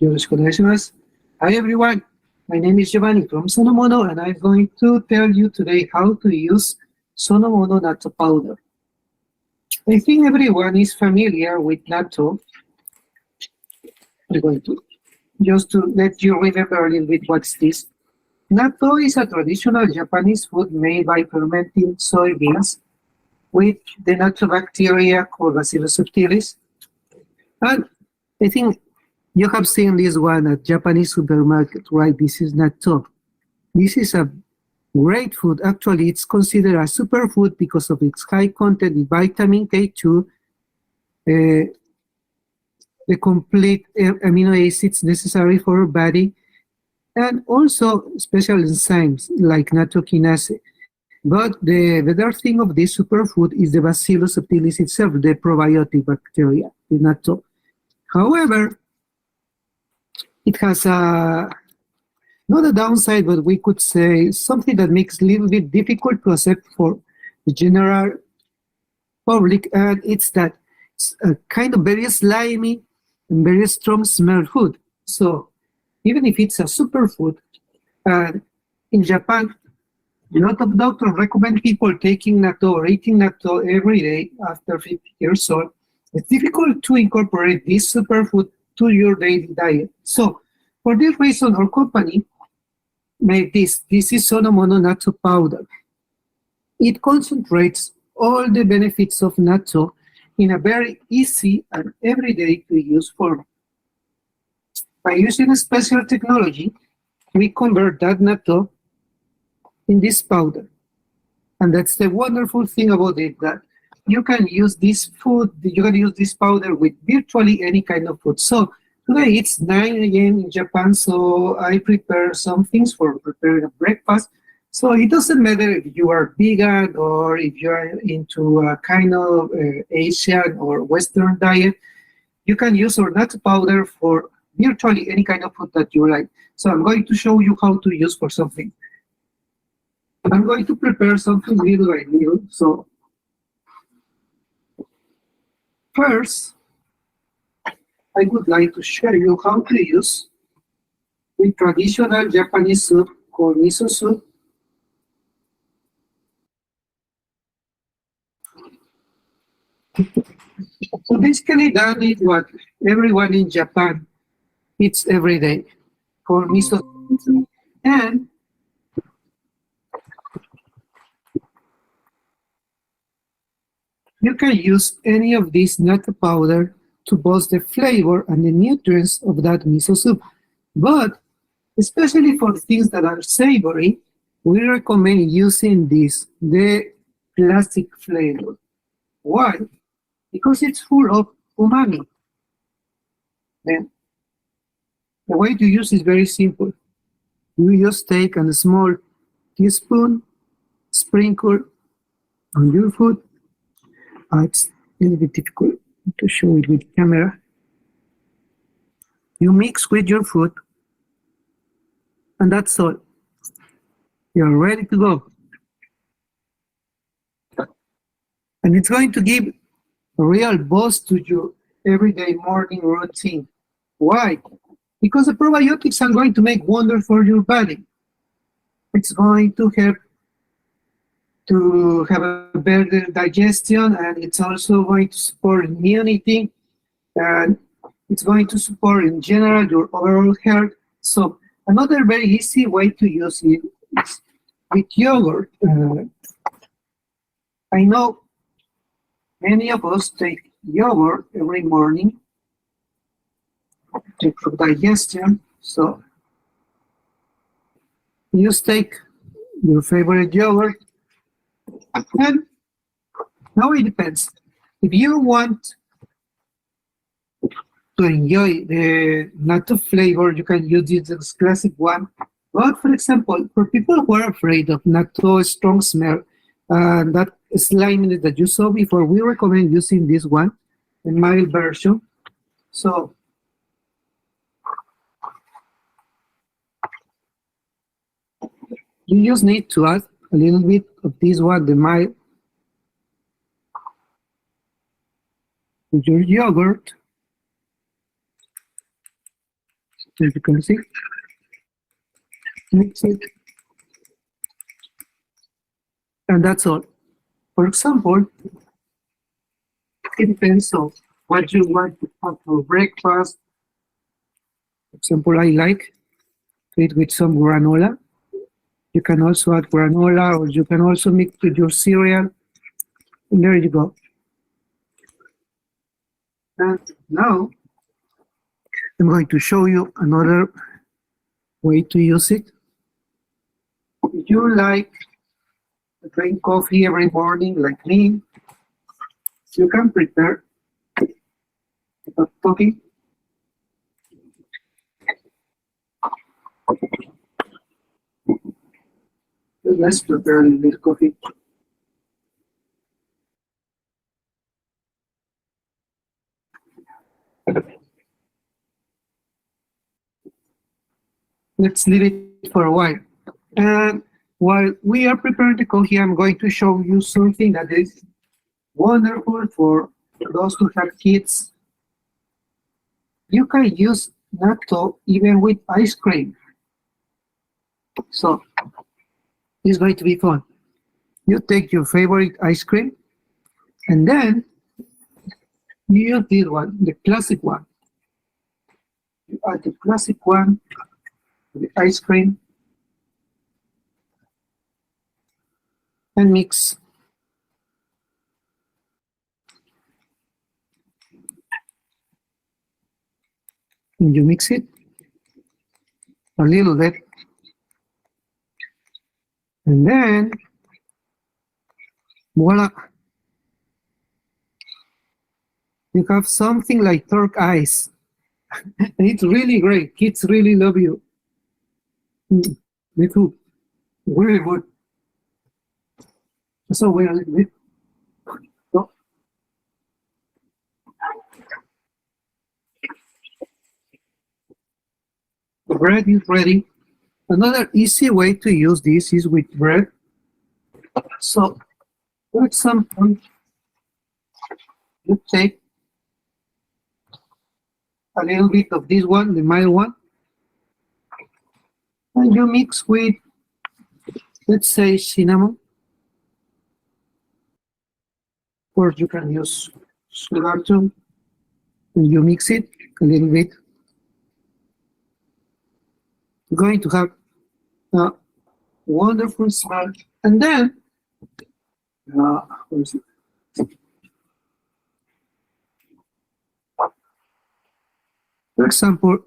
Yoroshiku onegaishimasu. Hi everyone, my name is Giovanni from Sonomono and I'm going to tell you today how to use Sonomono natto powder. I think everyone is familiar with natto. I'm going to just to let you remember a little bit what's this. Natto is a traditional Japanese food made by fermenting soybeans with the natto bacteria called Bacillus subtilis. And I think you have seen this one at Japanese supermarket, right? This is natto. This is a great food. Actually, it's considered a superfood because of its high content in vitamin K2, the complete amino acids necessary for our body, and also special enzymes like nattokinase. But the better thing of this superfood is the Bacillus subtilis itself, the probiotic bacteria, the natto. However, it has not a downside, but we could say something that makes it a little bit difficult to accept for the general public, and it's that it's a kind of very slimy and very strong smell food. So even if it's a superfood, in Japan, a lot of doctors recommend people taking natto or eating natto every day after 50 years old. It's difficult to incorporate this superfood to your daily diet. So for this reason, our company made this. This is Sonomono natto powder. It concentrates all the benefits of natto in a very easy and everyday to use form. By using a special technology, we convert that natto in this powder. And that's the wonderful thing about it, that you can use this food, you can use this powder with virtually any kind of food. So today it's 9 a.m. in Japan, so I prepare some things for preparing a breakfast. So it doesn't matter if you are vegan or if you are into a kind of Asian or Western diet, you can use our natto powder for virtually any kind of food that you like. So I'm going to show you how to use for something. I'm going to prepare something little by little. So first, I would like to show you how to use the traditional Japanese soup called miso soup. So basically that is what everyone in Japan eats every day for miso soup. And you can use any of this natto powder to boost the flavor and the nutrients of that miso soup. But especially for things that are savory, we recommend using this, the classic flavor. Why? Because it's full of umami. Then the way to use is very simple. You just take a small teaspoon, sprinkle on your food. It's a little bit difficult to show it with camera. You mix with your food, and that's all. You're ready to go. And it's going to give a real boost to your everyday morning routine. Why? Because the probiotics are going to make wonders for your body. It's going to help to have a better digestion, and it's also going to support immunity, and it's going to support in general your overall health. So another very easy way to use it is with yogurt. I know many of us take yogurt every morning to improve digestion. So you just take your favorite yogurt, and now it depends. If you want to enjoy the natto flavor, you can use this classic one. But for example, for people who are afraid of natto strong smell, that sliminess that you saw before, we recommend using this one, the mild version. So you just need to add a little bit of this one, the mild, to your yogurt. as you can see. Mix it, and that's all. For example, it depends on what you want to have for breakfast. For example, I like to eat with some granola. You can also add granola, or you can also mix with your cereal. And there you go. And now I'm going to show you another way to use it. If you like to drink coffee every morning like me, you can prepare a coffee. Let's prepare a little coffee. Let's leave it for a while. And while we are preparing the coffee, I'm going to show you something that is wonderful for those who have kids. You can use natto even with ice cream. So it's going to be fun. You take your favorite ice cream, and then you use this one, the classic one. You add the classic one to the ice cream and mix. And you mix it a little bit. And then, voila. You have something like turk ice. And it's really great. Kids really love you. Me too. Very good. So wait a little bit. So, the bread is ready. Another easy way to use this is with bread. So, for example, you take a little bit of this one, the mild one, and you mix with, let's say, cinnamon. Or you can use sugar too. And you mix it a little bit. You're going to have a wonderful smell. And then, for example,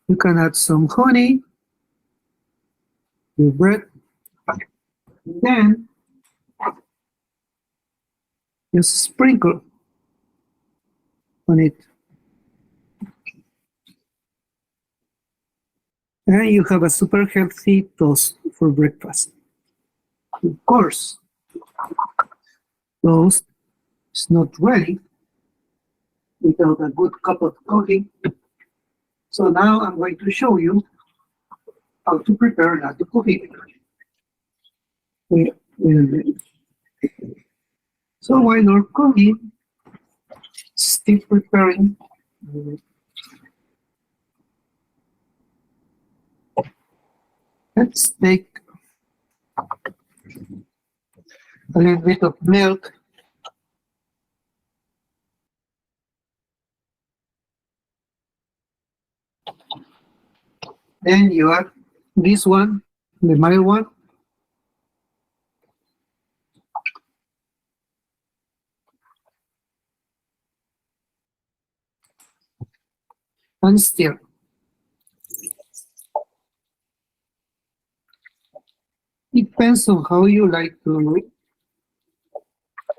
you can add some honey, your bread, and then just sprinkle on it. And you have a super healthy toast for breakfast. Of course, toast is not ready without a good cup of coffee. So now I'm going to show you how to prepare natto coffee. Wait a minute. So while you're cooking, still preparing, let's take a little bit of milk. Then you add this one, the mild one. And stir. It depends on how you like to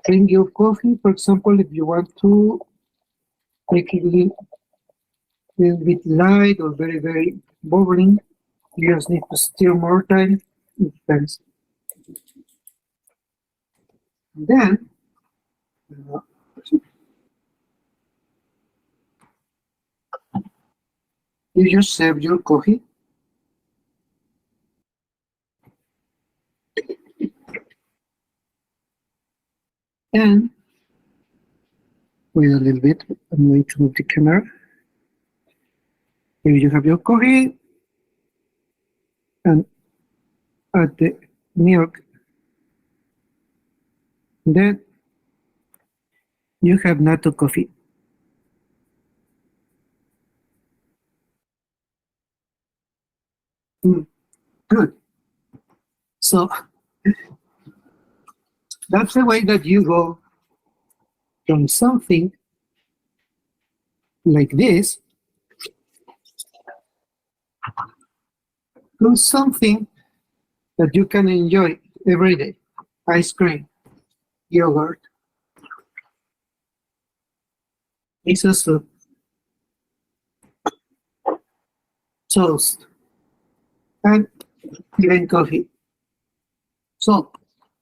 drink your coffee. For example, if you want to make it a little bit light or very, very bubbling, you just need to stir more time. It depends. Then, you just serve your coffee. And wait a little bit, I'm going to move the camera. Here you have your coffee and add the milk. Then you have natto coffee. Good. So that's the way that you go from something like this to something that you can enjoy every day. Ice cream, yogurt, miso soup, toast, and even coffee. So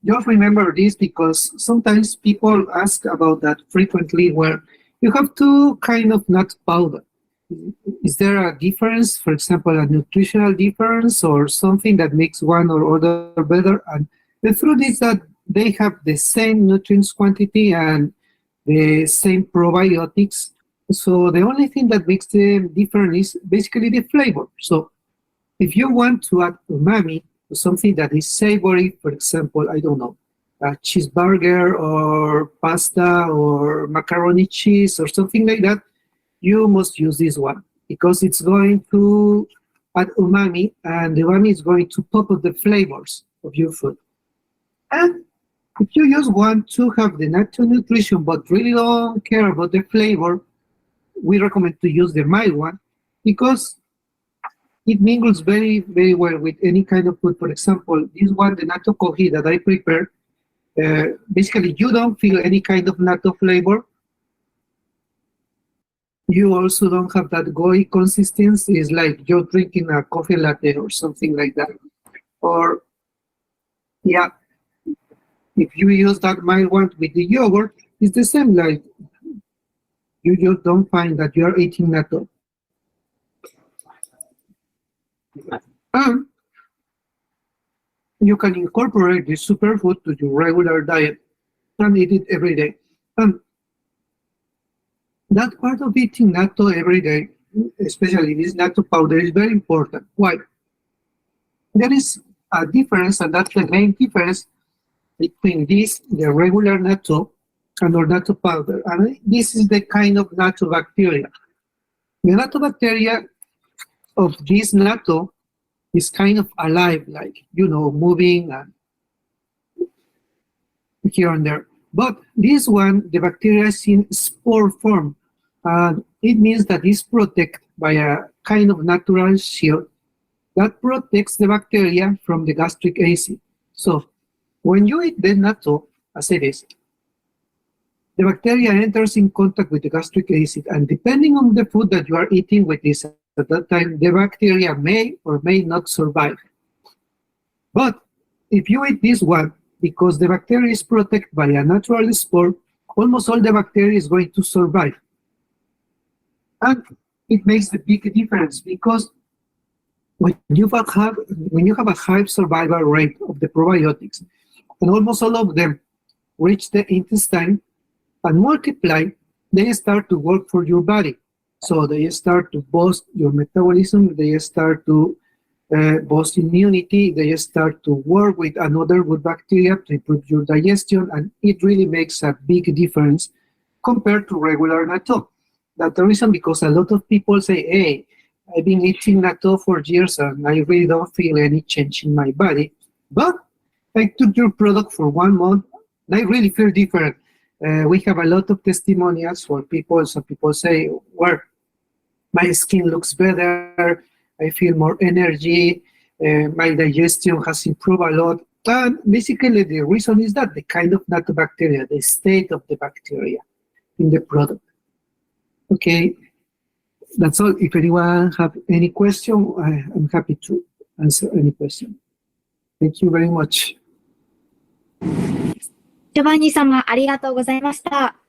just remember this because sometimes people ask about that frequently where you have two kind of nut powder. Is there a difference, for example, a nutritional difference or something that makes one or other better? And the truth is that they have the same nutrients quantity and the same probiotics. So the only thing that makes them different is basically the flavor. So if you want to add umami to something that is savory, for example, I don't know, a cheeseburger or pasta or macaroni cheese or something like that, you must use this one because it's going to add umami and the umami is going to pop up the flavors of your food. And if you just want to have the natural nutrition but really don't care about the flavor, we recommend to use the mild one because it mingles very, very well with any kind of food. For example, this one, the natto coffee that I prepared, basically you don't feel any kind of natto flavor. You also don't have that gooey consistency. It's like you're drinking a coffee latte or something like that. Or, yeah, if you use that mild one with the yogurt, it's the same. Like you just don't find that you are eating natto. And you can incorporate this superfood to your regular diet and eat it every day. And that part of eating natto every day, especially this natto powder, is very important. Why? There is a difference, and that's the main difference between this, the regular natto, and our natto powder. And this is the kind of natto bacteria. The natto bacteria of this natto is kind of alive, like, moving and here and there. But this one, the bacteria is in spore form. And it means that it's protected by a kind of natural shield that protects the bacteria from the gastric acid. So when you eat the natto, as it is, the bacteria enters in contact with the gastric acid, and depending on the food that you are eating with this at that time, the bacteria may or may not survive. But if you eat this one, because the bacteria is protected by a natural spore, almost all the bacteria is going to survive. And it makes a big difference because when you have a high survival rate of the probiotics, and almost all of them reach the intestine and multiply, they start to work for your body. So they start to boost your metabolism, they start to boost immunity, they start to work with another good bacteria to improve your digestion, and it really makes a big difference compared to regular natto. That's the reason because a lot of people say, hey, I've been eating natto for years and I really don't feel any change in my body. But I took your product for 1 month and I really feel different. We have a lot of testimonials for people. Some people say, well, my skin looks better, I feel more energy, my digestion has improved a lot. And basically the reason is that the kind of natto bacteria, the state of the bacteria in the product. Okay, that's all. If anyone have any question, I'm happy to answer any question. Thank you very much.ジョバンニ様、ありがとうございました。